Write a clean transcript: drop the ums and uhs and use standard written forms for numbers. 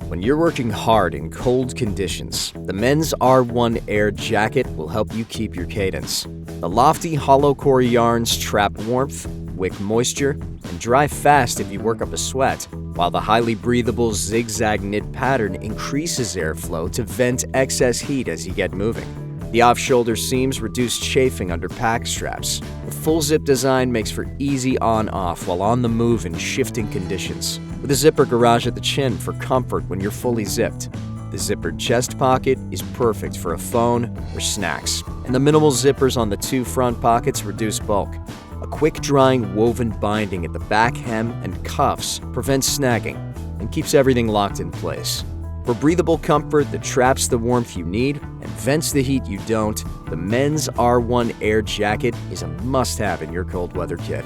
When you're working hard in cold conditions, the men's R1 Air Jacket will help you keep your cadence. The lofty hollow core yarns trap warmth, wick moisture, and dry fast if you work up a sweat, while the highly breathable zigzag knit pattern increases airflow to vent excess heat as you get moving. The off-shoulder seams reduce chafing under pack straps. The full zip design makes for easy on-off while on the move in shifting conditions, with a zipper garage at the chin for comfort when you're fully zipped. The zippered chest pocket is perfect for a phone or snacks, and the minimal zippers on the two front pockets reduce bulk. A quick-drying woven binding at the back hem and cuffs prevents snagging and keeps everything locked in place. For breathable comfort that traps the warmth you need and vents the heat you don't, the men's R1 Air Jacket is a must-have in your cold weather kit.